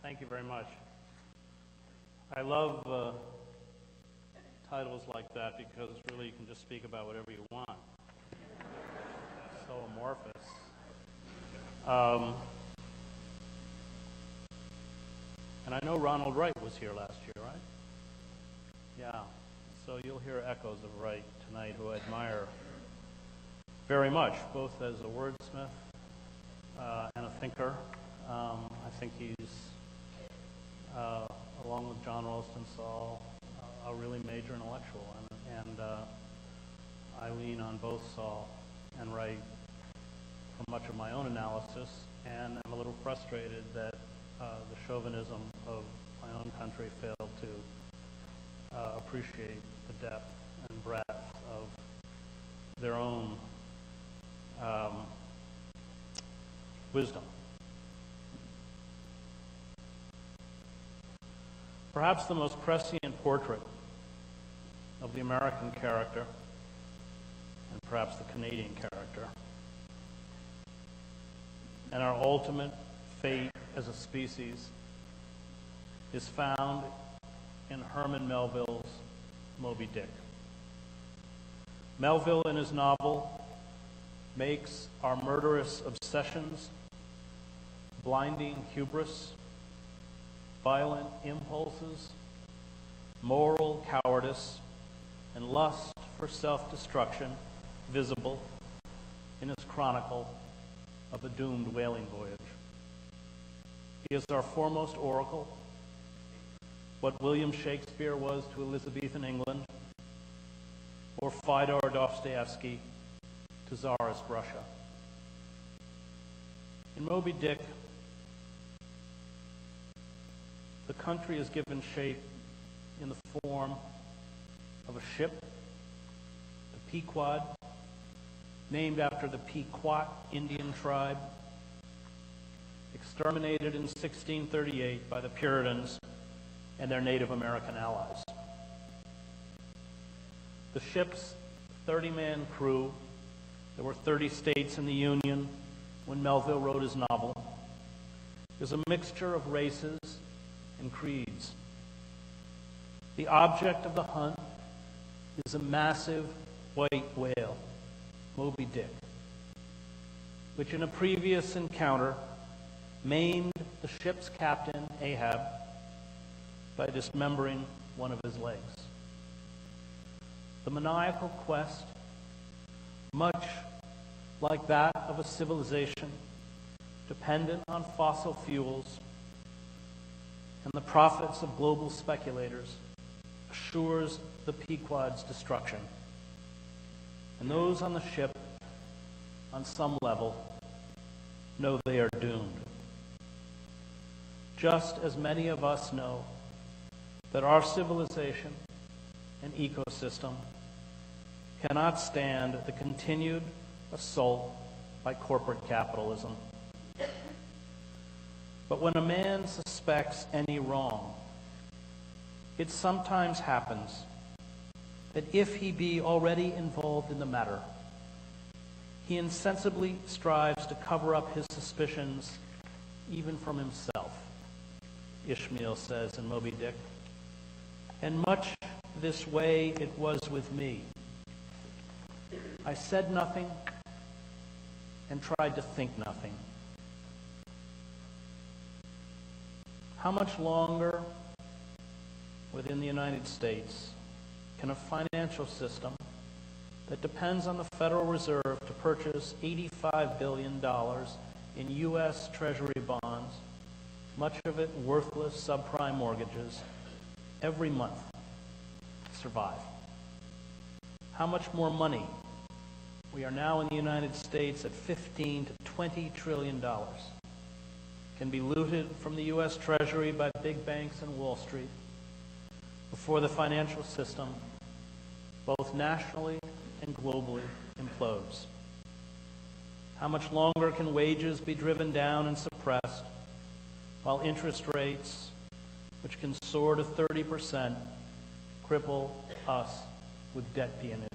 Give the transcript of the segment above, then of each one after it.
Thank you very much. I love titles like that because really you can just speak about whatever you want. So amorphous. And I know Ronald Wright was here last year, right? Yeah. So you'll hear echoes of Wright tonight, who I admire very much, both as a wordsmith and a thinker. I think he's, along with John Rosenthal, a really major intellectual, and I lean on both Saul and Wright for much of my own analysis, and I'm a little frustrated that the chauvinism of my own country failed to appreciate the depth and breadth of their own wisdom. Perhaps the most prescient portrait of the American character, and perhaps the Canadian character, and our ultimate fate as a species is found in Herman Melville's Moby Dick. Melville, in his novel, makes our murderous obsessions, blinding hubris, violent impulses, moral cowardice, and lust for self-destruction visible in his chronicle of a doomed whaling voyage. He is our foremost oracle, what William Shakespeare was to Elizabethan England, or Fyodor Dostoevsky to Tsarist Russia. In Moby Dick, the country is given shape in the form of a ship, the Pequod, named after the Pequot Indian tribe, exterminated in 1638 by the Puritans and their Native American allies. The ship's 30-man crew, there were 30 states in the Union when Melville wrote his novel, is a mixture of races and creeds. The object of the hunt is a massive white whale, Moby Dick, which in a previous encounter maimed the ship's captain, Ahab, by dismembering one of his legs. The maniacal quest, much like that of a civilization dependent on fossil fuels and the profits of global speculators, assures the Pequod's destruction. And those on the ship, on some level, know they are doomed. Just as many of us know that our civilization and ecosystem cannot stand the continued assault by corporate capitalism. But when a man suspects any wrong, it sometimes happens that if he be already involved in the matter, he insensibly strives to cover up his suspicions even from himself, Ishmael says in Moby Dick. And much this way it was with me. I said nothing and tried to think nothing. How much longer within the United States can a financial system that depends on the Federal Reserve to purchase $85 billion in U.S. Treasury bonds, much of it worthless subprime mortgages, every month, survive? How much more money? We are now in the United States at $15 to $20 trillion. Can be looted from the U.S. Treasury by big banks and Wall Street before the financial system, both nationally and globally, implodes. How much longer can wages be driven down and suppressed while interest rates, which can soar to 30%, cripple us with debt peonage?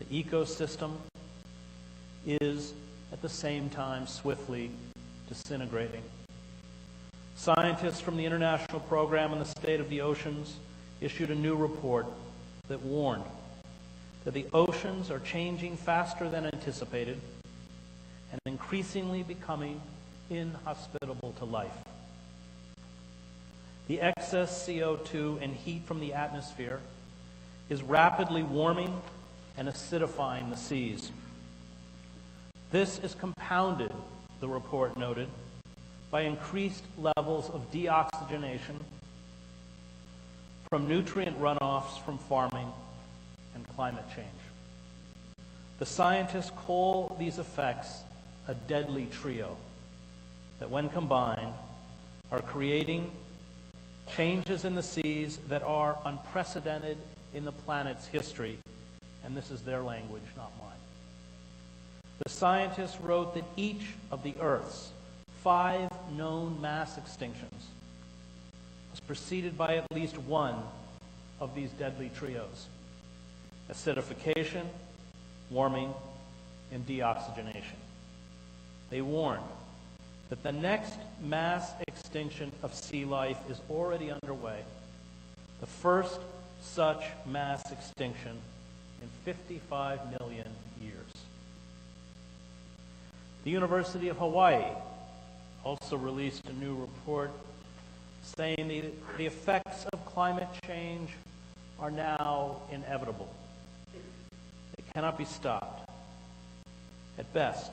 The ecosystem is at the same time swiftly disintegrating. Scientists from the International Program on the State of the Oceans issued a new report that warned that the oceans are changing faster than anticipated and increasingly becoming inhospitable to life. The excess CO2 and heat from the atmosphere is rapidly warming and acidifying the seas. This is compounded, the report noted, by increased levels of deoxygenation from nutrient runoffs from farming and climate change. The scientists call these effects a deadly trio that, when combined, are creating changes in the seas that are unprecedented in the planet's history, and this is their language, not mine. The scientists wrote that each of the Earth's 5 known mass extinctions was preceded by at least one of these deadly trios: acidification, warming, and deoxygenation. They warned that the next mass extinction of sea life is already underway, the first such mass extinction in 55 million years. The University of Hawaii also released a new report saying the effects of climate change are now inevitable. They cannot be stopped. At best,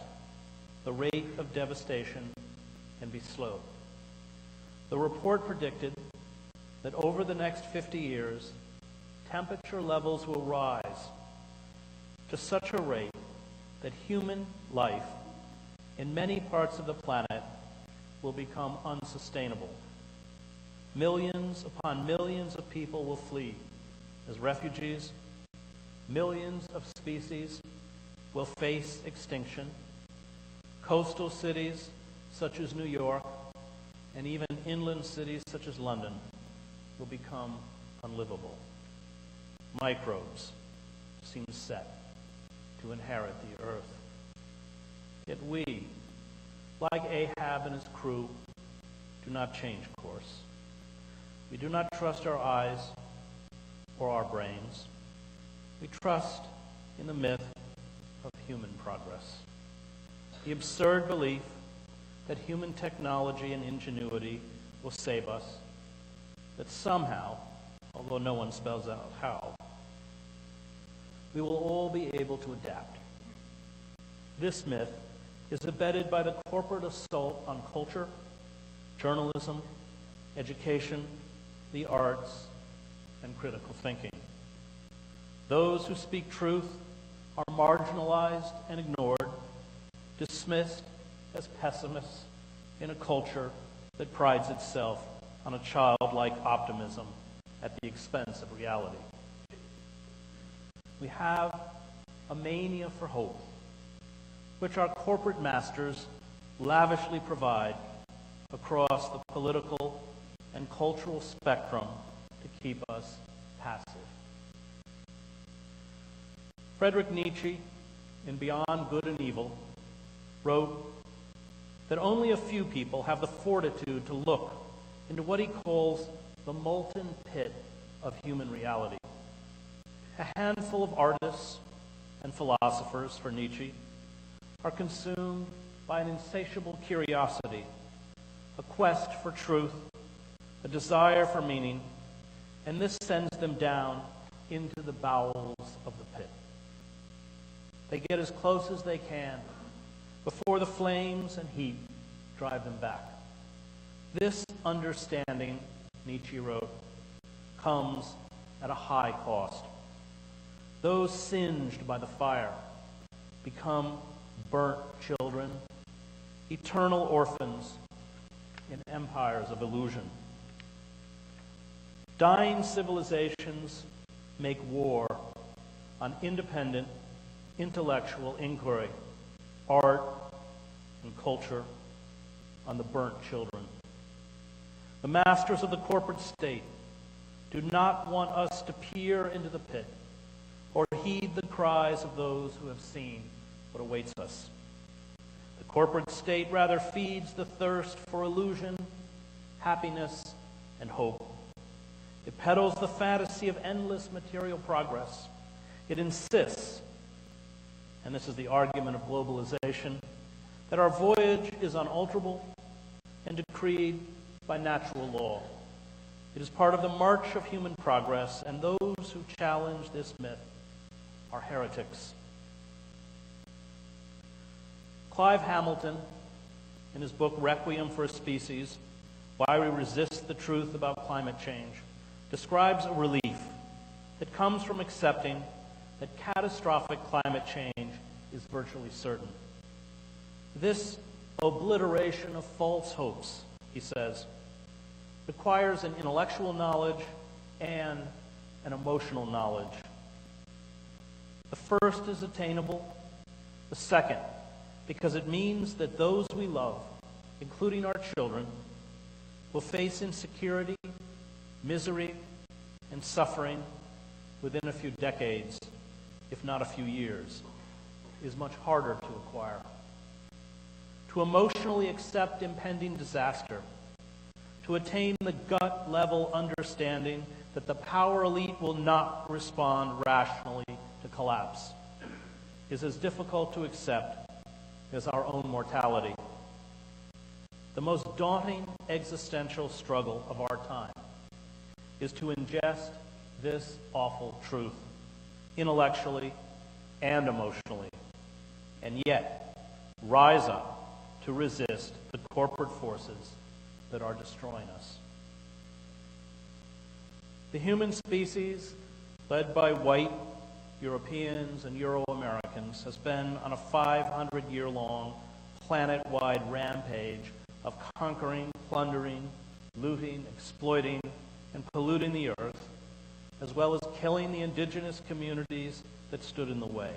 the rate of devastation can be slowed. The report predicted that over the next 50 years, temperature levels will rise to such a rate that human life in many parts of the planet will become unsustainable. Millions upon millions of people will flee as refugees. Millions of species will face extinction. Coastal cities such as New York and even inland cities such as London will become unlivable. Microbes seem set to inherit the earth. Yet we, like Ahab and his crew, do not change course. We do not trust our eyes or our brains. We trust in the myth of human progress. The absurd belief that human technology and ingenuity will save us, that somehow, although no one spells out how, we will all be able to adapt. This myth is abetted by the corporate assault on culture, journalism, education, the arts, and critical thinking. Those who speak truth are marginalized and ignored, dismissed as pessimists in a culture that prides itself on a childlike optimism at the expense of reality. We have a mania for hope, which our corporate masters lavishly provide across the political and cultural spectrum to keep us passive. Friedrich Nietzsche, in Beyond Good and Evil, wrote that only a few people have the fortitude to look into what he calls the molten pit of human reality. A handful of artists and philosophers, for Nietzsche, are consumed by an insatiable curiosity, a quest for truth, a desire for meaning, and this sends them down into the bowels of the pit. They get as close as they can before the flames and heat drive them back. This understanding, Nietzsche wrote, comes at a high cost. Those singed by the fire become burnt children, eternal orphans in empires of illusion. Dying civilizations make war on independent, intellectual inquiry, art, and culture, on the burnt children. The masters of the corporate state do not want us to peer into the pit or heed the cries of those who have seen what awaits us. The corporate state rather feeds the thirst for illusion happiness, and hope. It peddles the fantasy of endless material progress. It insists, and this is the argument of globalization, that our voyage is unalterable and decreed by natural law. It is part of the march of human progress, and those who challenge this myth are heretics. Clive Hamilton, in his book Requiem for a Species, Why We Resist the Truth About Climate Change, describes a relief that comes from accepting that catastrophic climate change is virtually certain. This obliteration of false hopes, he says, requires an intellectual knowledge and an emotional knowledge. The first is attainable, the second, because it means that those we love, including our children, will face insecurity, misery, and suffering within a few decades, if not a few years, is much harder to acquire. To emotionally accept impending disaster, to attain the gut-level understanding that the power elite will not respond rationally to collapse, is as difficult to accept as our own mortality. The most daunting existential struggle of our time is to ingest this awful truth, intellectually and emotionally, and yet rise up to resist the corporate forces that are destroying us. The human species, led by white Europeans and Euro-Americans, has been on a 500-year-long planet-wide rampage of conquering, plundering, looting, exploiting, and polluting the earth, as well as killing the indigenous communities that stood in the way.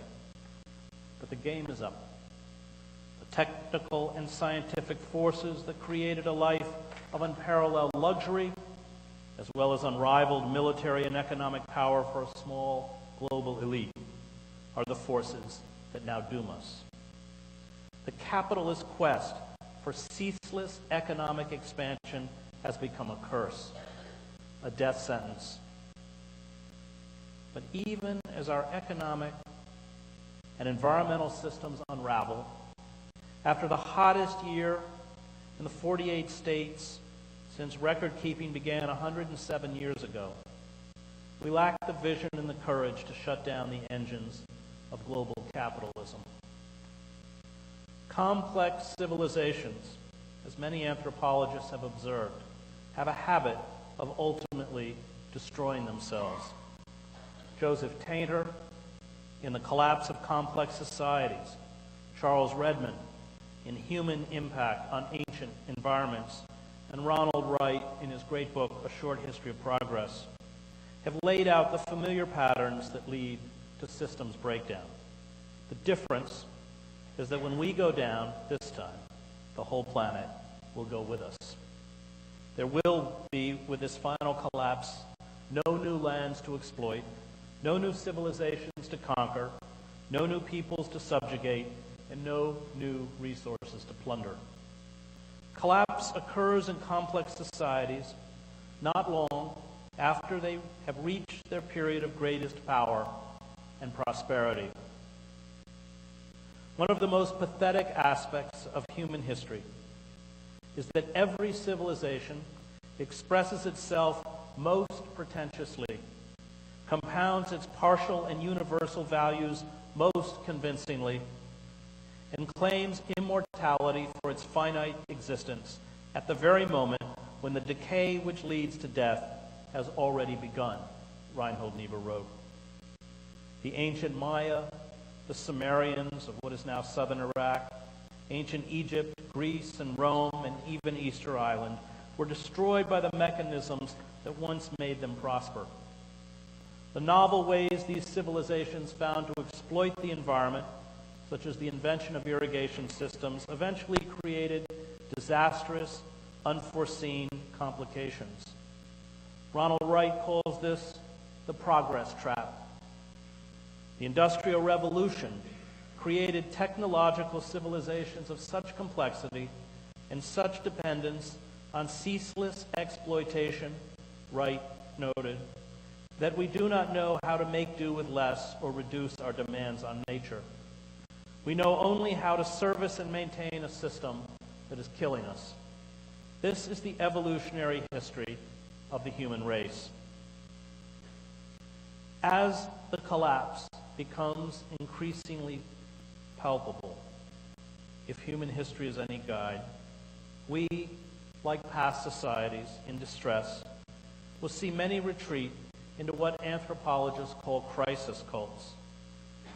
But the game is up. The technical and scientific forces that created a life of unparalleled luxury, as well as unrivaled military and economic power for a small global elite, are the forces that now doom us. The capitalist quest for ceaseless economic expansion has become a curse, a death sentence. But even as our economic and environmental systems unravel, after the hottest year in the 48 states since record-keeping began 107 years ago, we lack the vision and the courage to shut down the engines of global capitalism. Complex civilizations, as many anthropologists have observed, have a habit of ultimately destroying themselves. Joseph Tainter, in The Collapse of Complex Societies, Charles Redmond, in Human Impact on Ancient Environments, and Ronald Wright, in his great book, A Short History of Progress, have laid out the familiar patterns that lead to systems breakdown. The difference is that when we go down this time, the whole planet will go with us. There will be, with this final collapse, no new lands to exploit, no new civilizations to conquer, no new peoples to subjugate, and no new resources to plunder. Collapse occurs in complex societies not long after they have reached their period of greatest power and prosperity. One of the most pathetic aspects of human history is that every civilization expresses itself most pretentiously, compounds its partial and universal values most convincingly, and claims immortality for its finite existence at the very moment when the decay which leads to death has already begun, Reinhold Niebuhr wrote. The ancient Maya, the Sumerians of what is now southern Iraq, ancient Egypt, Greece, and Rome, and even Easter Island were destroyed by the mechanisms that once made them prosper. The novel ways these civilizations found to exploit the environment, such as the invention of irrigation systems, eventually created disastrous, unforeseen complications. Ronald Wright calls this the progress trap. The Industrial Revolution created technological civilizations of such complexity and such dependence on ceaseless exploitation, Wright noted that we do not know how to make do with less or reduce our demands on nature. We know only how to service and maintain a system that is killing us. This is the evolutionary history of the human race. As the collapse becomes increasingly palpable, if human history is any guide, we, like past societies in distress, will see many retreat into what anthropologists call crisis cults.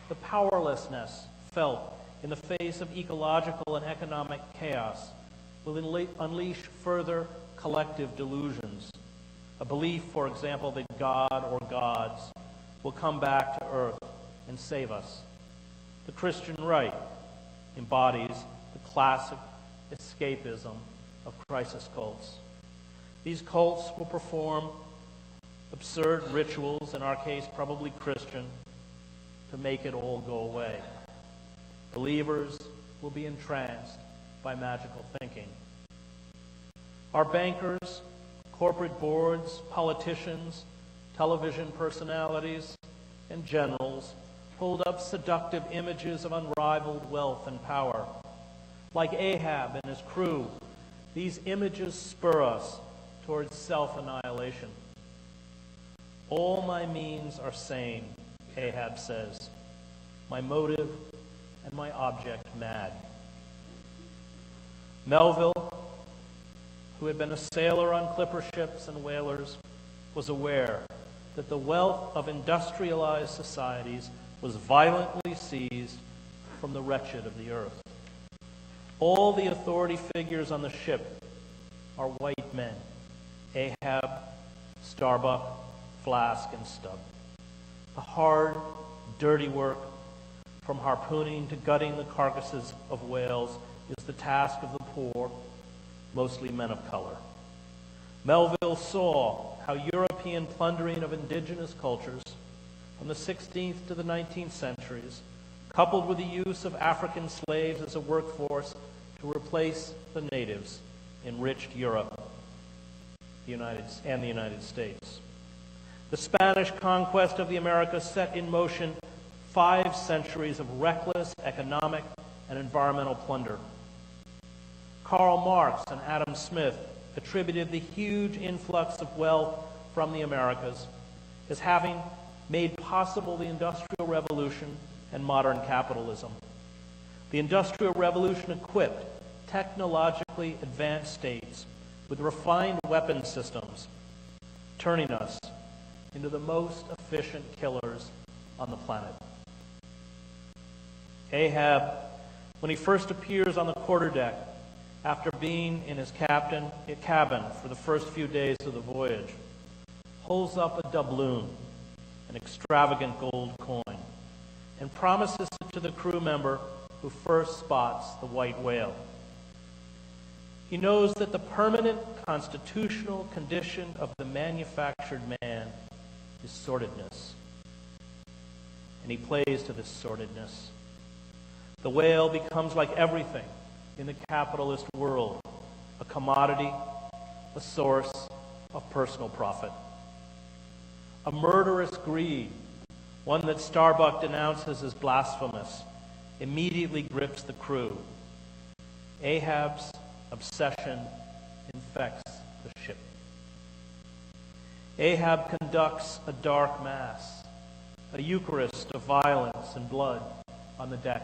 The powerlessness felt in the face of ecological and economic chaos will unleash further collective delusions. A belief, for example, that God or gods will come back to earth and save us. The Christian right embodies the classic escapism of crisis cults. These cults will perform absurd rituals, in our case probably Christian, to make it all go away. Believers will be entranced by magical thinking. Our bankers, corporate boards, politicians, television personalities, and generals hold up seductive images of unrivaled wealth and power. Like Ahab and his crew, these images spur us towards self-annihilation. All my means are sane, Ahab says, my motive and my object mad. Melville, who had been a sailor on clipper ships and whalers, was aware that the wealth of industrialized societies was violently seized from the wretched of the earth. All the authority figures on the ship are white men: Ahab, Starbuck, Flask, and Stubb. The hard, dirty work, from harpooning to gutting the carcasses of whales, is the task of the poor, mostly men of color. Melville saw how European plundering of indigenous cultures from the 16th to the 19th centuries, coupled with the use of African slaves as a workforce to replace the natives, enriched Europe and the United States. The Spanish conquest of the Americas set in motion 5 centuries of reckless economic and environmental plunder. Karl Marx and Adam Smith attributed the huge influx of wealth from the Americas as having made possible the Industrial Revolution and modern capitalism. The Industrial Revolution equipped technologically advanced states with refined weapon systems, turning us into the most efficient killers on the planet. Ahab, when he first appears on the quarterdeck after being in his cabin for the first few days of the voyage, holds up a doubloon, an extravagant gold coin, and promises it to the crew member who first spots the white whale. He knows that the permanent constitutional condition of the manufactured man is sordidness, and he plays to this sordidness. The whale becomes like everything in the capitalist world, a commodity, a source of personal profit. A murderous greed, one that Starbuck denounces as blasphemous, immediately grips the crew. Ahab's obsession infects the ship. Ahab conducts a dark mass, a Eucharist of violence and blood on the deck.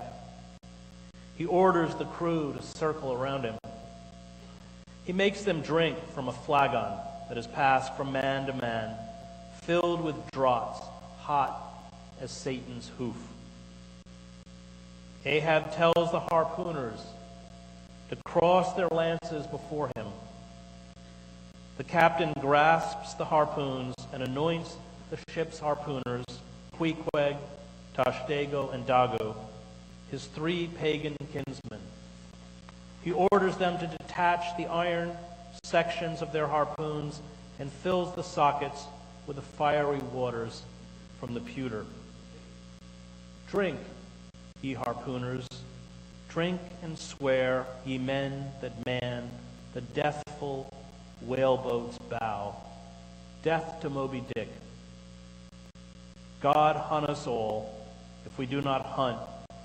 He orders the crew to circle around him. He makes them drink from a flagon that is passed from man to man, filled with draughts, hot as Satan's hoof. Ahab tells the harpooners to cross their lances before him. The captain grasps the harpoons and anoints the ship's harpooners, Queequeg, Tashtego, and Dago, his 3 pagan kinsmen. He orders them to detach the iron sections of their harpoons and fills the sockets with the fiery waters from the pewter. Drink, ye harpooners, drink and swear, ye men that man the deathful whaleboat's bow. Death to Moby Dick. God hunt us all if we do not hunt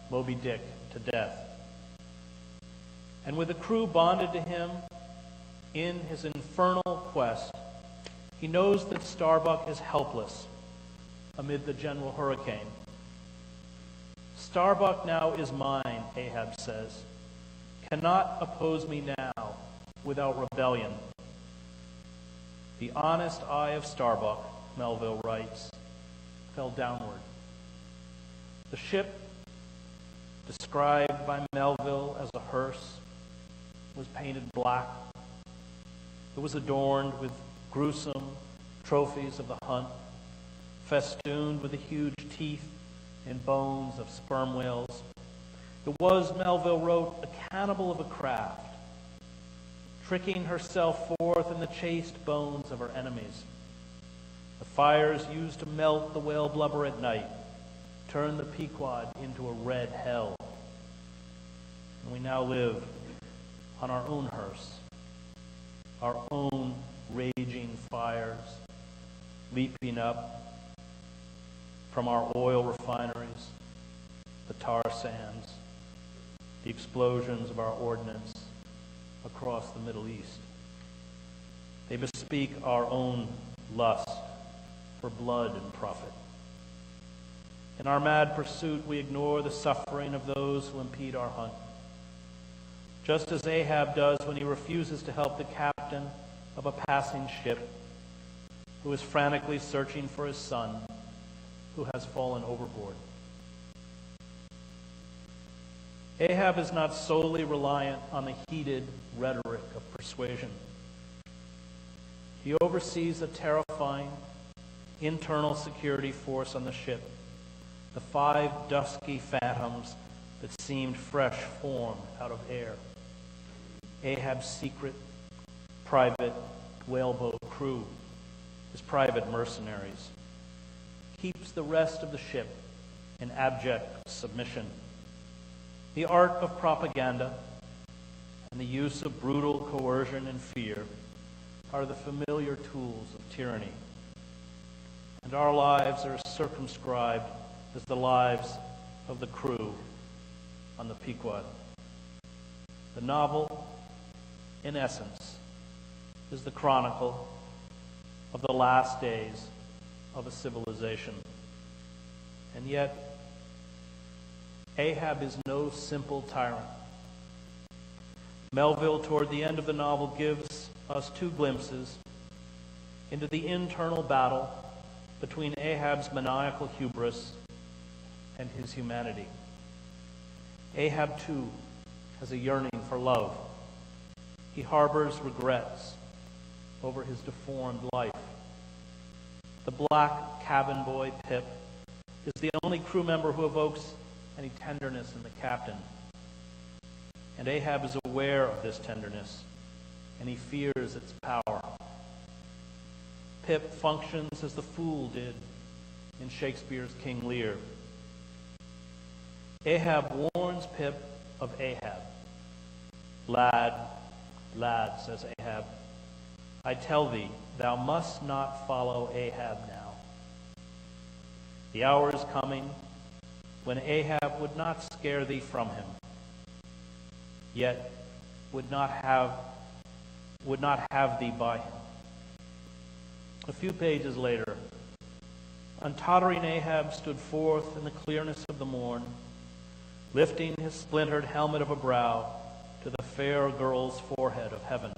Moby Dick to death. And with the crew bonded to him in his infernal quest, he knows that Starbuck is helpless amid the general hurricane. Starbuck now is mine, Ahab says, cannot oppose me now without rebellion. The honest eye of Starbuck, Melville writes, fell downward. The ship, described by Melville as a hearse, was painted black. It was adorned with gruesome trophies of the hunt, festooned with the huge teeth and bones of sperm whales. It was, Melville wrote, a cannibal of a craft, tricking herself forth in the chaste bones of her enemies. The fires used to melt the whale blubber at night turned the Pequod into a red hell. And we now live on our own hearse, our own raging fires leaping up from our oil refineries, the tar sands, the explosions of our ordnance across the Middle East. They bespeak our own lust for blood and profit. In our mad pursuit, we ignore the suffering of those who impede our hunt, just as Ahab does when he refuses to help the captain of a passing ship who is frantically searching for his son who has fallen overboard. Ahab is not solely reliant on the heated rhetoric of persuasion. He oversees a terrifying internal security force on the ship, the 5 dusky phantoms that seemed fresh formed out of air. Ahab's secret, private whaleboat crew, his private mercenaries, keeps the rest of the ship in abject submission. The art of propaganda and the use of brutal coercion and fear are the familiar tools of tyranny. And our lives are as circumscribed as the lives of the crew on the Pequod. The novel, in essence, is the chronicle of the last days of a civilization. And yet, Ahab is no simple tyrant. Melville, toward the end of the novel, gives us 2 glimpses into the internal battle between Ahab's maniacal hubris and his humanity. Ahab, too, has a yearning for love. He harbors regrets over his deformed life. The black cabin boy, Pip, is the only crew member who evokes any tenderness in the captain. And Ahab is aware of this tenderness, and he fears its power. Pip functions as the fool did in Shakespeare's King Lear. Ahab warns Pip of Ahab. Lad, lad, says Ahab, I tell thee, thou must not follow Ahab now. The hour is coming when Ahab would not scare thee from him, yet would not have thee by him. A few pages later, untottering Ahab stood forth in the clearness of the morn, lifting his splintered helmet of a brow to the fair girl's forehead of heaven.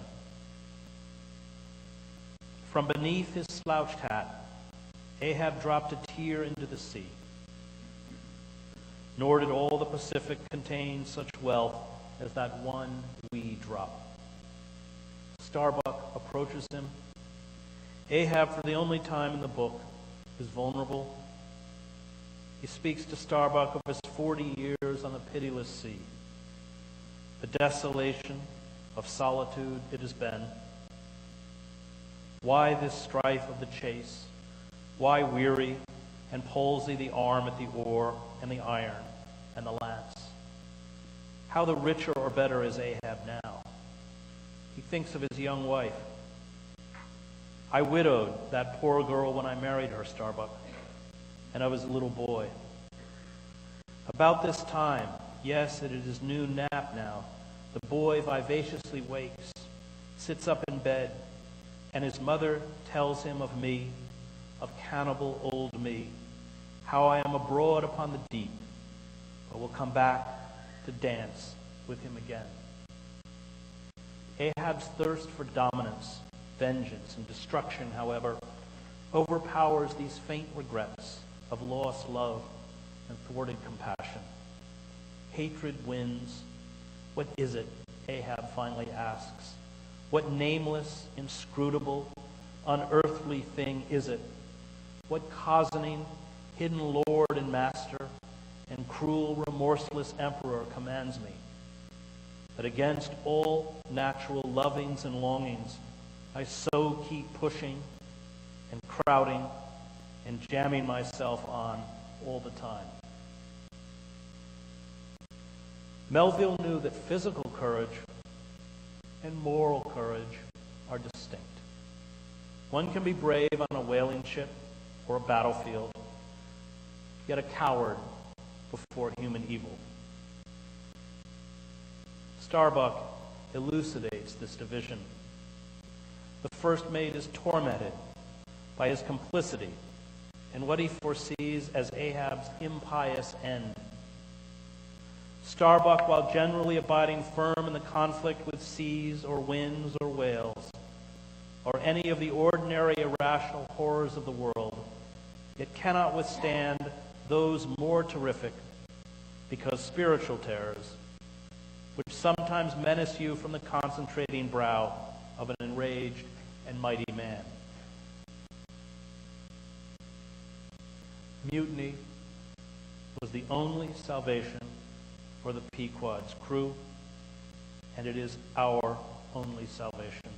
From beneath his slouched hat, Ahab dropped a tear into the sea. Nor did all the Pacific contain such wealth as that one wee drop. Starbuck approaches him. Ahab, for the only time in the book, is vulnerable. He speaks to Starbuck of his 40 years on the pitiless sea, the desolation of solitude it has been. Why this strife of the chase? Why weary and palsy the arm at the oar and the iron and the lance? How the richer or better is Ahab now? He thinks of his young wife, I widowed that poor girl when I married her, Starbuck, and I was a little boy. About this time, yes, it is noon nap now, the boy vivaciously wakes, sits up in bed, and his mother tells him of me, of cannibal old me, how I am abroad upon the deep, but will come back to dance with him again. Ahab's thirst for dominance, vengeance, and destruction, however, overpowers these faint regrets of lost love and thwarted compassion. Hatred wins. What is it? Ahab finally asks. What nameless, inscrutable, unearthly thing is it? What cozening, hidden lord and master, and cruel, remorseless emperor commands me? That against all natural lovings and longings, I so keep pushing and crowding and jamming myself on all the time. Melville knew that physical courage and moral courage are distinct. One can be brave on a whaling ship or a battlefield, yet a coward before human evil. Starbuck elucidates this division. The first mate is tormented by his complicity in what he foresees as Ahab's impious end. Starbuck, while generally abiding firm in the conflict with seas or winds or whales, or any of the ordinary irrational horrors of the world, yet cannot withstand those more terrific, because spiritual terrors, which sometimes menace you from the concentrating brow of an enraged and mighty man. Mutiny was the only salvation for the Pequod's crew, and it is our only salvation.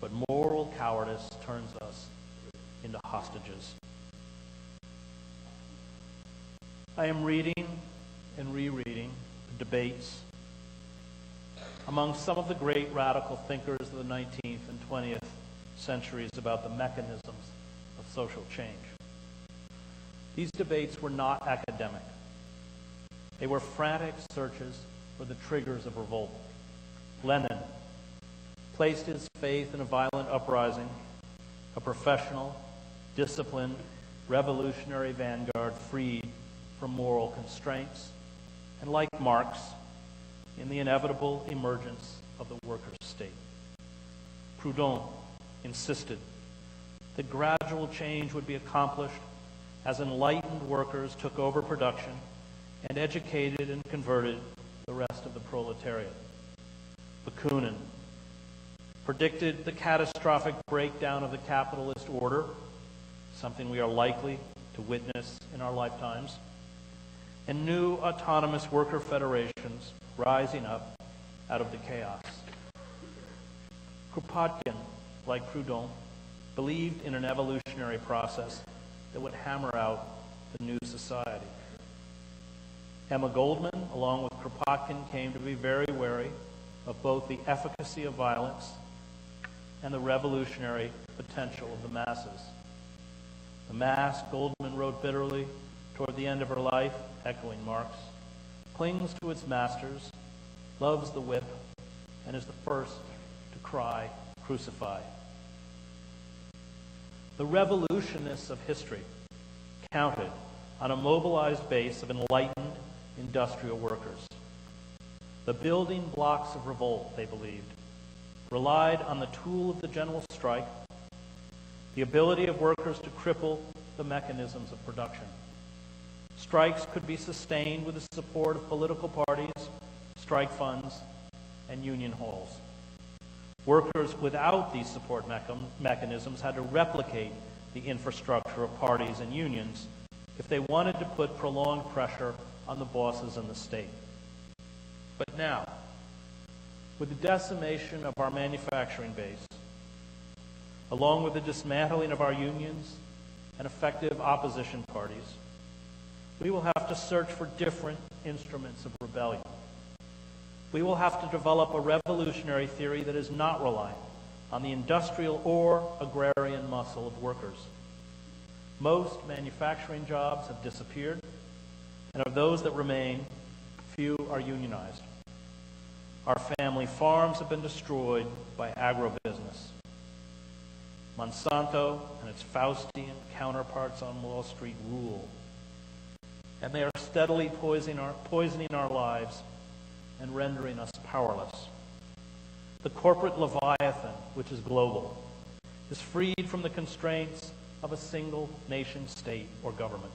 But moral cowardice turns us into hostages. I am reading and rereading the debates among some of the great radical thinkers of the 19th and 20th centuries about the mechanisms of social change. These debates were not academic. They were frantic searches for the triggers of revolt. Lenin placed his faith in a violent uprising, a professional, disciplined, revolutionary vanguard freed from moral constraints, and like Marx, in the inevitable emergence of the workers' state. Proudhon insisted that gradual change would be accomplished as enlightened workers took over production and educated and converted the rest of the proletariat. Bakunin predicted the catastrophic breakdown of the capitalist order, something we are likely to witness in our lifetimes, and new autonomous worker federations rising up out of the chaos. Kropotkin, like Proudhon, believed in an evolutionary process that would hammer out the new society. Emma Goldman, along with Kropotkin, came to be very wary of both the efficacy of violence and the revolutionary potential of the masses. The mass, Goldman wrote bitterly toward the end of her life, echoing Marx, clings to its masters, loves the whip, and is the first to cry, "Crucify." The revolutionists of history counted on a mobilized base of enlightened industrial workers. The building blocks of revolt, they believed, relied on the tool of the general strike, the ability of workers to cripple the mechanisms of production. Strikes could be sustained with the support of political parties, strike funds, and union halls. Workers without these support mechanisms had to replicate the infrastructure of parties and unions if they wanted to put prolonged pressure on the bosses and the state. But now, with the decimation of our manufacturing base, along with the dismantling of our unions and effective opposition parties, we will have to search for different instruments of rebellion. We will have to develop a revolutionary theory that is not reliant on the industrial or agrarian muscle of workers. Most manufacturing jobs have disappeared, and of those that remain, few are unionized. Our family farms have been destroyed by agribusiness. Monsanto and its Faustian counterparts on Wall Street rule, and they are steadily poisoning our lives and rendering us powerless. The corporate leviathan, which is global, is freed from the constraints of a single nation state or government.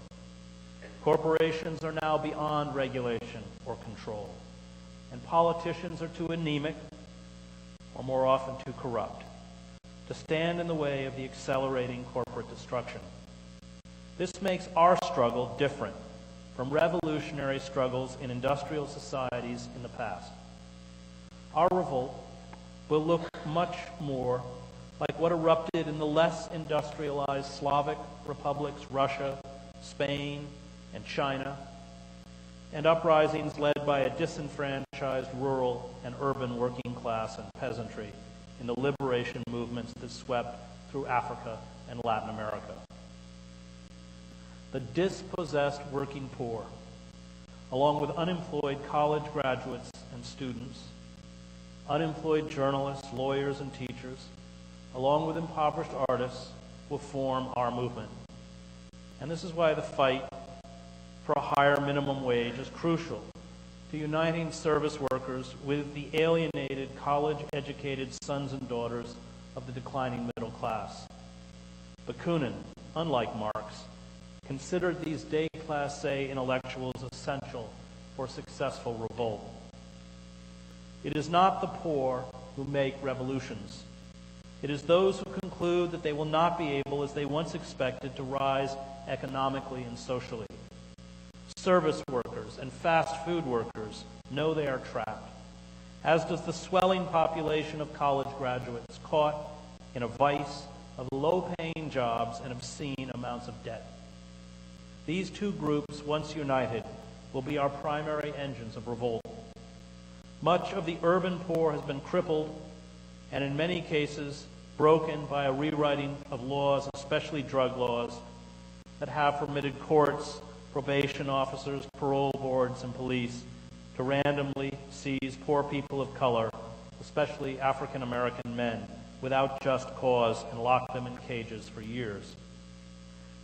Corporations are now beyond regulation or control, and politicians are too anemic, or more often too corrupt, to stand in the way of the accelerating corporate destruction. This makes our struggle different from revolutionary struggles in industrial societies in the past. Our revolt will look much more like what erupted in the less industrialized Slavic republics, Russia, Spain, and China, and uprisings led by a disenfranchised rural and urban working class and peasantry in the liberation movements that swept through Africa and Latin America. The dispossessed working poor, along with unemployed college graduates and students, unemployed journalists, lawyers, and teachers, along with impoverished artists, will form our movement. And this is why the fight for a higher minimum wage is crucial to uniting service workers with the alienated, college-educated sons and daughters of the declining middle class. Bakunin, unlike Marx, considered these déclassé intellectuals essential for successful revolt. It is not the poor who make revolutions. It is those who conclude that they will not be able, as they once expected, to rise economically and socially. Service workers and fast food workers know they are trapped, as does the swelling population of college graduates caught in a vice of low-paying jobs and obscene amounts of debt. These two groups, once united, will be our primary engines of revolt. Much of the urban poor has been crippled and in many cases broken by a rewriting of laws, especially drug laws, that have permitted courts, probation officers, parole boards, and police to randomly seize poor people of color, especially African American men, without just cause and lock them in cages for years.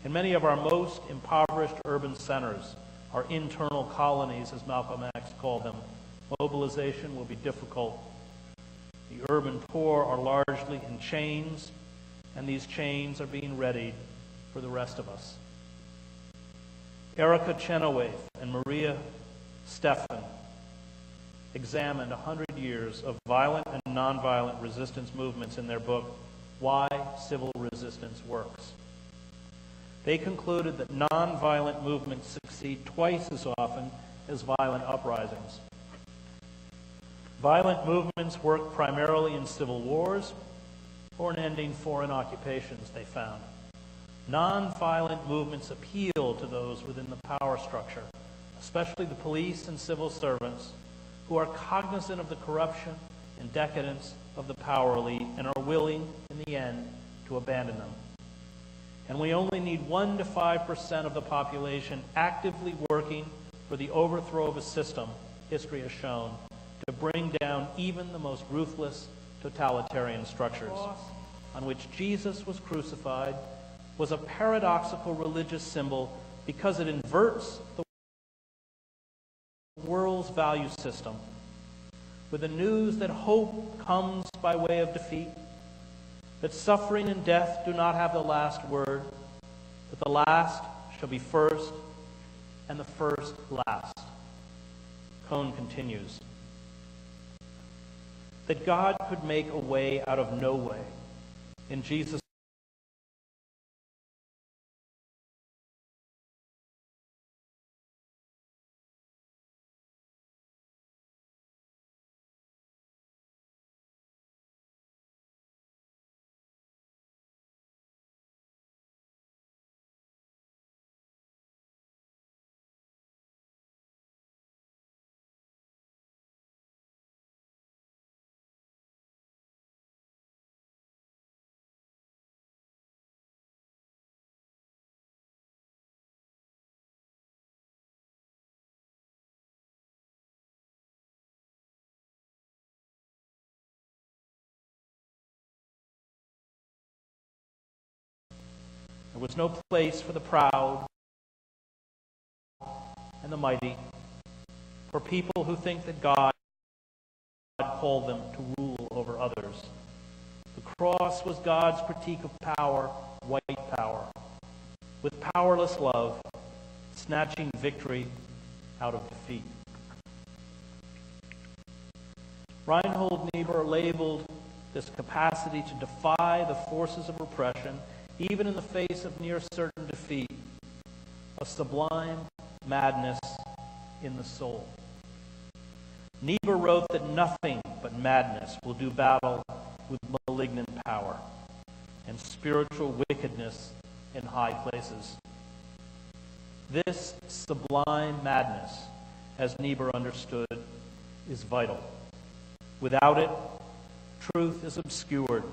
In many of our most impoverished urban centers, our internal colonies, as Malcolm X called them, mobilization will be difficult. The urban poor are largely in chains, and these chains are being readied for the rest of us. Erica Chenoweth and Maria Stephan examined 100 years of violent and nonviolent resistance movements in their book, Why Civil Resistance Works. They concluded that nonviolent movements succeed twice as often as violent uprisings. Violent movements work primarily in civil wars or in ending foreign occupations, they found. Nonviolent movements appeal to those within the power structure, especially the police and civil servants, who are cognizant of the corruption and decadence of the power elite and are willing, in the end, to abandon them. And we only need 1 to 5% of the population actively working for the overthrow of a system, history has shown, to bring down even the most ruthless totalitarian structures. On which Jesus was crucified was a paradoxical religious symbol because it inverts the world's value system with the news that hope comes by way of defeat, that suffering and death do not have the last word, that the last shall be first and the first last. Cohn continues, that God could make a way out of no way in Jesus' There was no place for the proud and the mighty, for people who think that God called them to rule over others. The cross was God's critique of power, white power, with powerless love, snatching victory out of defeat. Reinhold Niebuhr labeled this capacity to defy the forces of oppression, even in the face of near certain defeat, a sublime madness in the soul. Niebuhr wrote that nothing but madness will do battle with malignant power and spiritual wickedness in high places. This sublime madness, as Niebuhr understood, is vital. Without it, truth is obscured.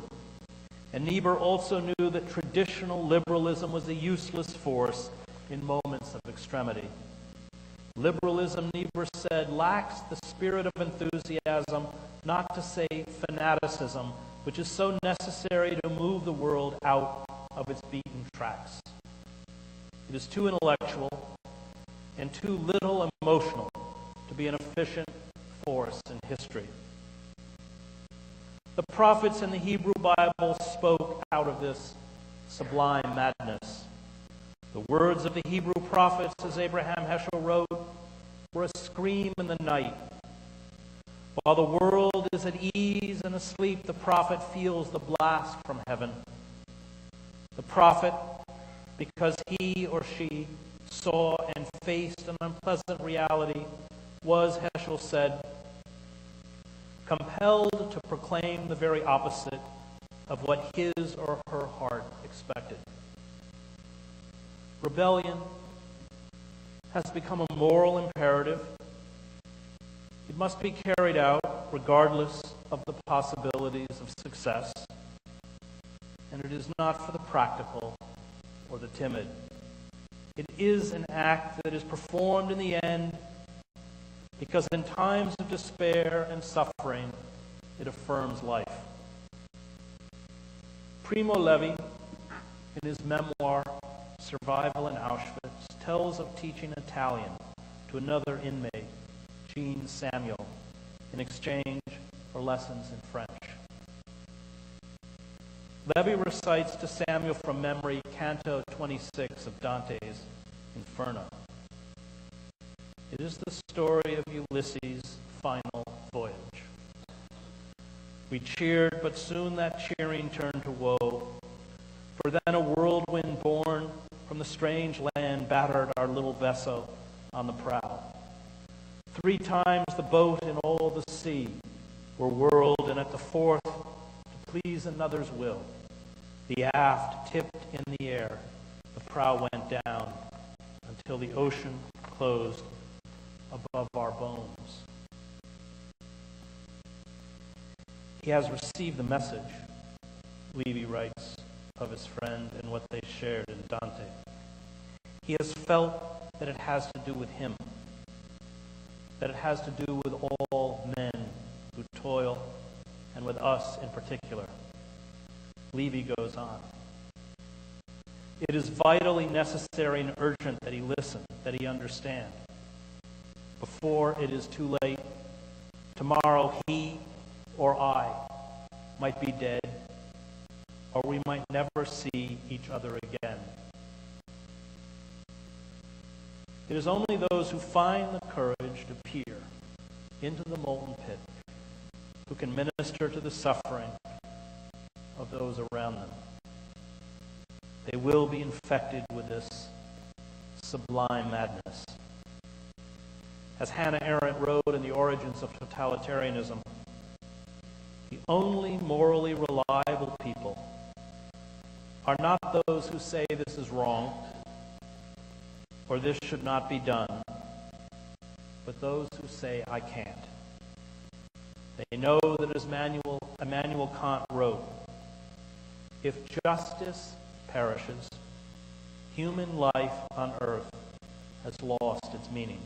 And Niebuhr also knew that traditional liberalism was a useless force in moments of extremity. Liberalism, Niebuhr said, lacks the spirit of enthusiasm, not to say fanaticism, which is so necessary to move the world out of its beaten tracks. It is too intellectual and too little emotional to be an efficient force in history. The prophets in the Hebrew Bible spoke out of this sublime madness. The words of the Hebrew prophets, as Abraham Heschel wrote, were a scream in the night. While the world is at ease and asleep, the prophet feels the blast from heaven. The prophet, because he or she saw and faced an unpleasant reality, was, Heschel said, compelled to proclaim the very opposite of what his or her heart expected. Rebellion has become a moral imperative. It must be carried out regardless of the possibilities of success, and it is not for the practical or the timid. It is an act that is performed in the end because in times of despair and suffering, it affirms life. Primo Levi, in his memoir, Survival in Auschwitz, tells of teaching Italian to another inmate, Jean Samuel, in exchange for lessons in French. Levi recites to Samuel from memory Canto 26 of Dante's Inferno. It is the story of Ulysses' final voyage. We cheered, but soon that cheering turned to woe, for then a whirlwind born from the strange land battered our little vessel on the prow. 3 times the boat in all the sea were whirled, and at the 4th, to please another's will, the aft tipped in the air, the prow went down, until the ocean closed above our bones. He has received the message, Levi writes of his friend and what they shared in Dante. He has felt that it has to do with him, that it has to do with all men who toil, and with us in particular. Levi goes on. It is vitally necessary and urgent that he listen, that he understand. Before it is too late, tomorrow he or I might be dead, or we might never see each other again. It is only those who find the courage to peer into the molten pit who can minister to the suffering of those around them. They will be infected with this sublime madness. As Hannah Arendt wrote in The Origins of Totalitarianism, the only morally reliable people are not those who say this is wrong or this should not be done, but those who say I can't. They know that, as Immanuel Kant wrote, if justice perishes, human life on earth has lost its meaning.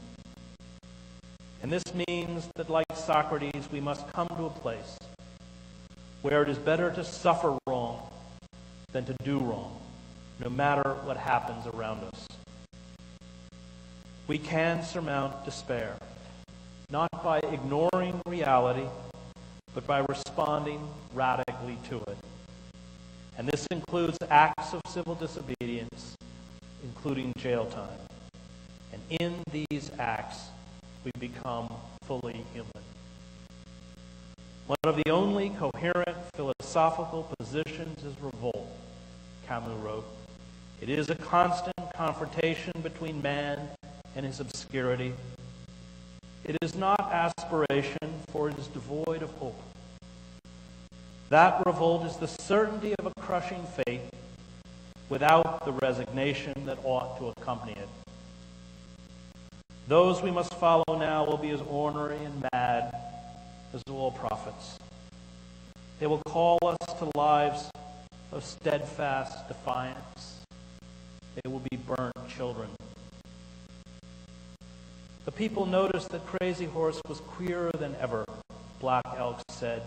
And this means that, like Socrates, we must come to a place where it is better to suffer wrong than to do wrong, no matter what happens around us. We can surmount despair, not by ignoring reality, but by responding radically to it. And this includes acts of civil disobedience, including jail time. And in these acts, we become fully human. One of the only coherent philosophical positions is revolt, Camus wrote. It is a constant confrontation between man and his obscurity. It is not aspiration, for it is devoid of hope. That revolt is the certainty of a crushing fate without the resignation that ought to accompany it. Those we must follow now will be as ornery and mad as all prophets. They will call us to lives of steadfast defiance. They will be burnt children. The people noticed that Crazy Horse was queerer than ever, Black Elk said.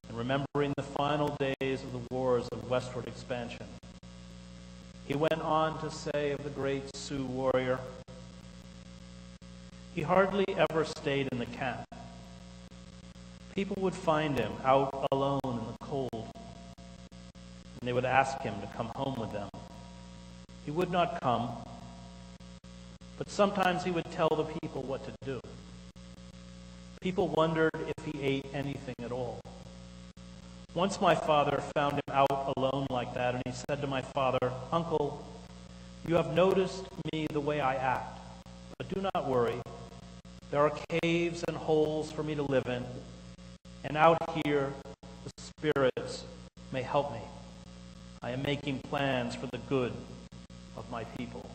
And remembering the final days of the wars of westward expansion, he went on to say of the great Sioux warrior, he hardly ever stayed in the camp. People would find him out alone in the cold, and they would ask him to come home with them. He would not come, but sometimes he would tell the people what to do. People wondered if he ate anything at all. Once my father found him out alone like that, and he said to my father, "Uncle, you have noticed me the way I act, but do not worry. There are caves and holes for me to live in, and out here the spirits may help me. I am making plans for the good of my people."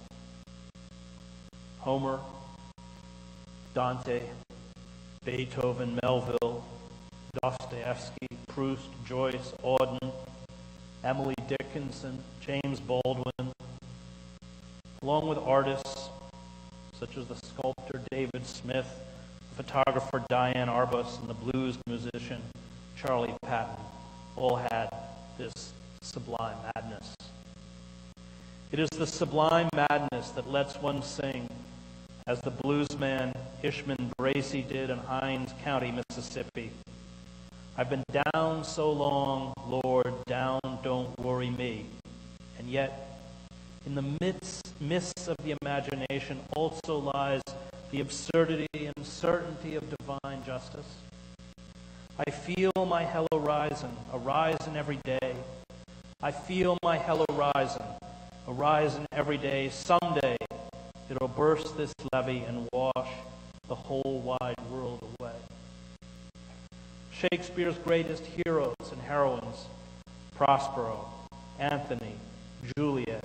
Homer, Dante, Beethoven, Melville, Dostoevsky, Proust, Joyce, Auden, Emily Dickinson, James Baldwin, along with artists such as the sculptor David Smith, the photographer Diane Arbus, and the blues musician Charlie Patton, all had this sublime madness. It is the sublime madness that lets one sing, as the bluesman Ishman Bracy did in Hinds County, Mississippi. I've been down so long, Lord, down, don't worry me. And yet, in the midst of the imagination also lies the absurdity and certainty of divine justice. I feel my hell arising every day. I feel my hell arising every day. Someday it'll burst this levee and wash the whole wide world away. Shakespeare's greatest heroes and heroines, Prospero, Anthony, Juliet,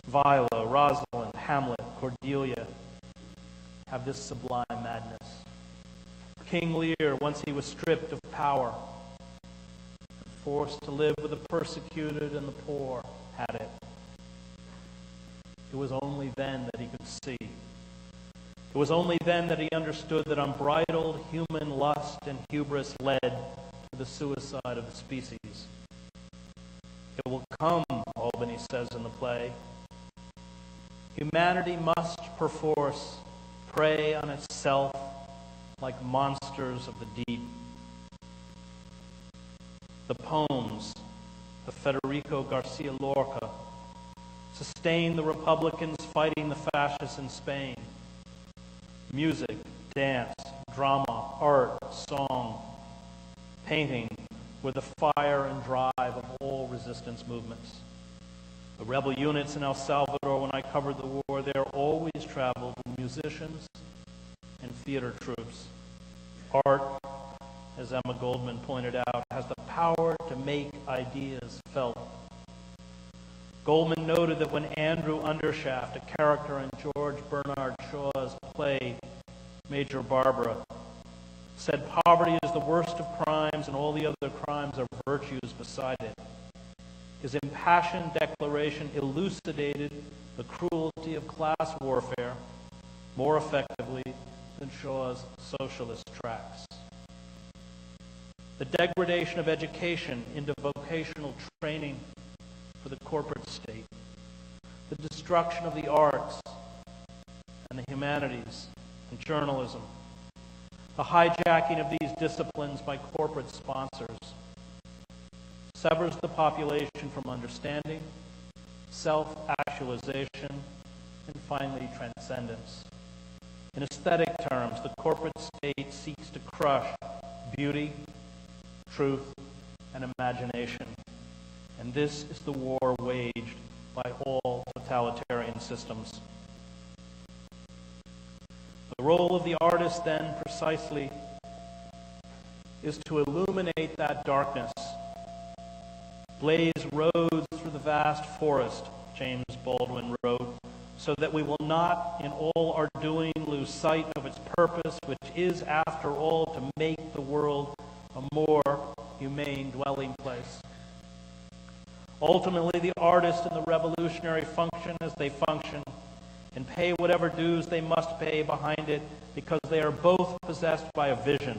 Viola, Rosalind, Hamlet, Cordelia, have this sublime madness. King Lear, once he was stripped of power, forced to live with the persecuted and the poor, had it. It was only then that he could see. It was only then that he understood that unbridled human lust and hubris led to the suicide of the species. It will come, Albany says in the play. Humanity must perforce prey on itself like monsters of the deep. The poems of Federico Garcia Lorca sustained the Republicans fighting the fascists in Spain. Music, dance, drama, art, song, painting were the fire and drive of all resistance movements. The rebel units in El Salvador, when I covered the war there, always traveled with musicians and theater troupes. Art, as Emma Goldman pointed out, has the power to make ideas felt. Goldman noted that when Andrew Undershaft, a character in George Bernard Shaw's play Major Barbara, said poverty is the worst of crimes and all the other crimes are virtues beside it, his impassioned declaration elucidated the cruelty of class warfare more effectively than Shaw's socialist tracts. The degradation of education into vocational training for the corporate state, the destruction of the arts and the humanities and journalism, the hijacking of these disciplines by corporate sponsors, severs the population from understanding, self-actualization, and finally transcendence. In aesthetic terms, the corporate state seeks to crush beauty, truth, and imagination. And this is the war waged by all totalitarian systems. The role of the artist, then, precisely, is to illuminate that darkness, blaze roads through the vast forest, James Baldwin wrote, so that we will not, in all our doing, lose sight of its purpose, which is, after all, to make the world a more humane dwelling place. Ultimately, the artist and the revolutionary function as they function, and pay whatever dues they must pay behind it, because they are both possessed by a vision.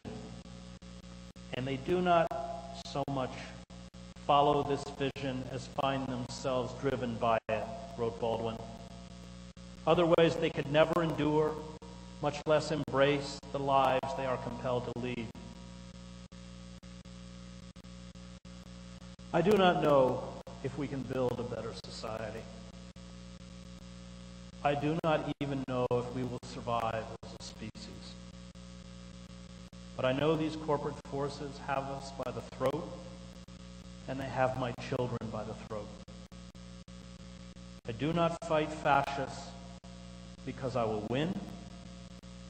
And they do not so much follow this vision as find themselves driven by it, wrote Baldwin. Otherwise, they could never endure, much less embrace the lives they are compelled to lead. I do not know if we can build a better society. I do not even know if we will survive as a species. But I know these corporate forces have us by the throat, and they have my children by the throat. I do not fight fascists because I will win.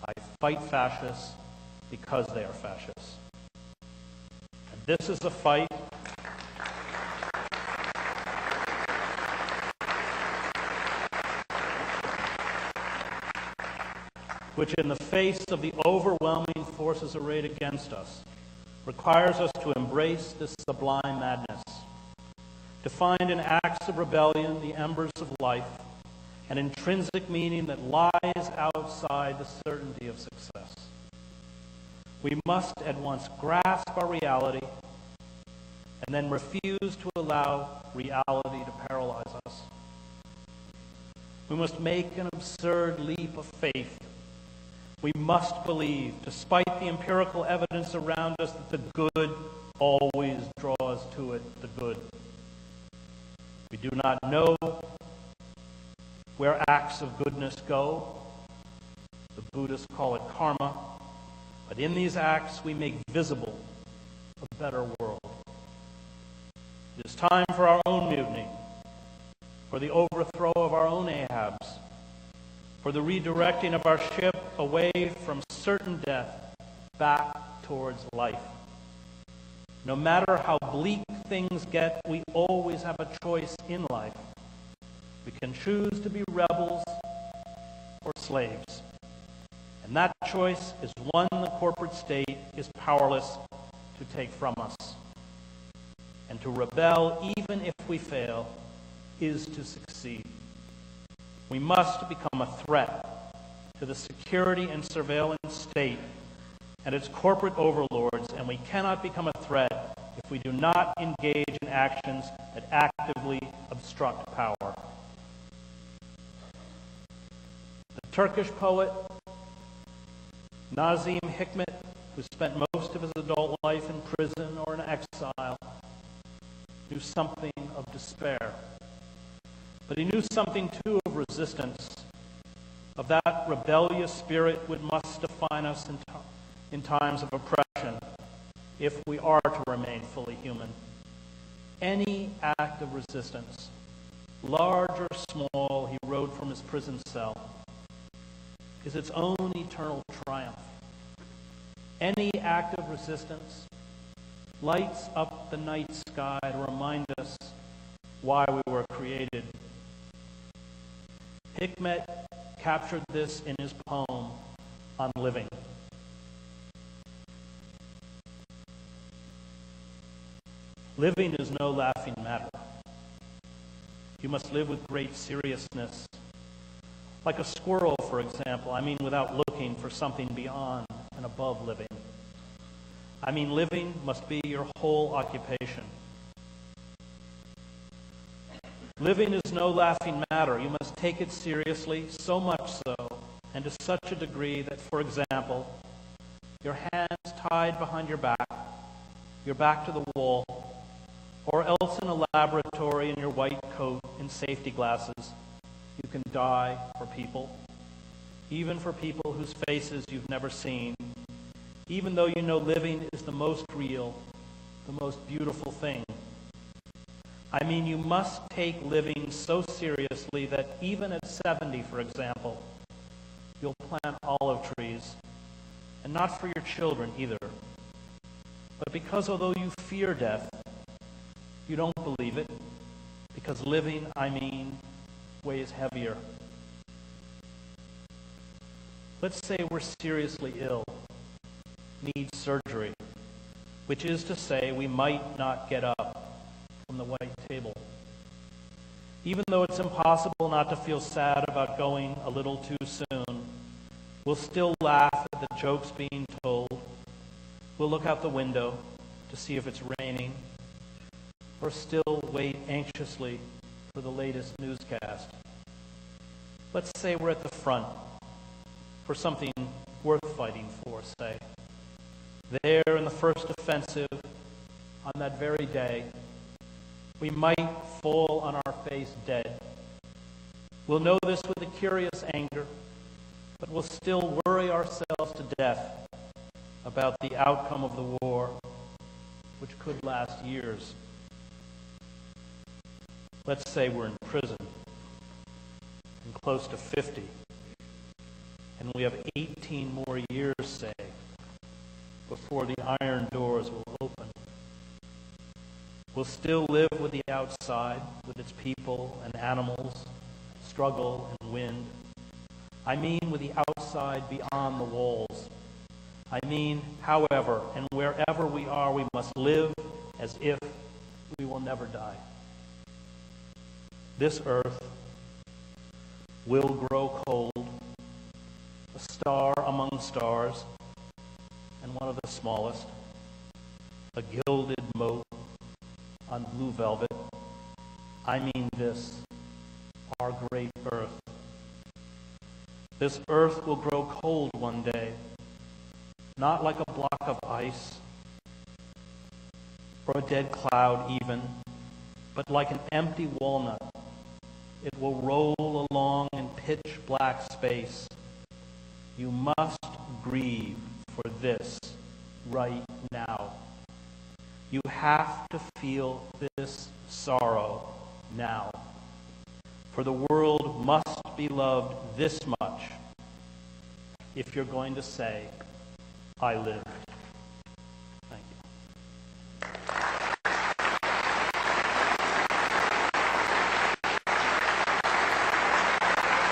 I fight fascists because they are fascists. And this is a fight which, in the face of the overwhelming forces arrayed against us, requires us to embrace this sublime madness, to find in acts of rebellion the embers of life, an intrinsic meaning that lies outside the certainty of success. We must at once grasp our reality and then refuse to allow reality to paralyze us. We must make an absurd leap of faith. We must believe, despite the empirical evidence around us, that the good always draws to it the good. We do not know where acts of goodness go. The Buddhists call it karma. But in these acts, we make visible a better world. It is time for our own mutiny, for the overthrow of our own Ahabs, for the redirecting of our ship away from certain death back towards life. No matter how bleak things get, we always have a choice in life. We can choose to be rebels or slaves. And that choice is one the corporate state is powerless to take from us. And to rebel, even if we fail, is to succeed. We must become a threat to the security and surveillance state and its corporate overlords, and we cannot become a threat if we do not engage in actions that actively obstruct power. The Turkish poet Nazim Hikmet, who spent most of his adult life in prison or in exile, knew something of despair. But he knew something, too, of resistance, of that rebellious spirit which must define us in times of oppression if we are to remain fully human. Any act of resistance, large or small, he wrote from his prison cell, is its own eternal triumph. Any act of resistance lights up the night sky to remind us why we were created. Hikmet captured this in his poem on living. Living is no laughing matter. You must live with great seriousness. Like a squirrel, for example, I mean without looking for something beyond and above living. I mean living must be your whole occupation. Living is no laughing matter. You must take it seriously, so much so, and to such a degree that, for example, your hands tied behind your back to the wall, or else in a laboratory in your white coat and safety glasses, you can die for people, even for people whose faces you've never seen, even though you know living is the most real, the most beautiful thing. I mean, you must take living so seriously that even at 70, for example, you'll plant olive trees, and not for your children either, but because although you fear death, you don't believe it, because living, I mean, weighs heavier. Let's say we're seriously ill, need surgery, which is to say we might not get up from the white table. Even though it's impossible not to feel sad about going a little too soon, we'll still laugh at the jokes being told. We'll look out the window to see if it's raining, or still wait anxiously for the latest newscast. Let's say we're at the front for something worth fighting for, say. There in the first offensive, on that very day, we might fall on our face dead. We'll know this with a curious anger, but we'll still worry ourselves to death about the outcome of the war, which could last years. Let's say we're in prison, and close to 50, and we have 18 more years, say, before the iron doors will open. We'll still live with the outside, with its people and animals, struggle and wind. I mean with the outside beyond the walls. I mean, however and wherever we are, we must live as if we will never die. This earth will grow cold, a star among stars, and one of the smallest, a gilded mote on blue velvet. I mean this, our great earth. This earth will grow cold one day, not like a block of ice or a dead cloud even, but like an empty walnut. It will roll along in pitch black space. You must grieve for this right now. You have to feel this sorrow now. For the world must be loved this much if you're going to say, I live.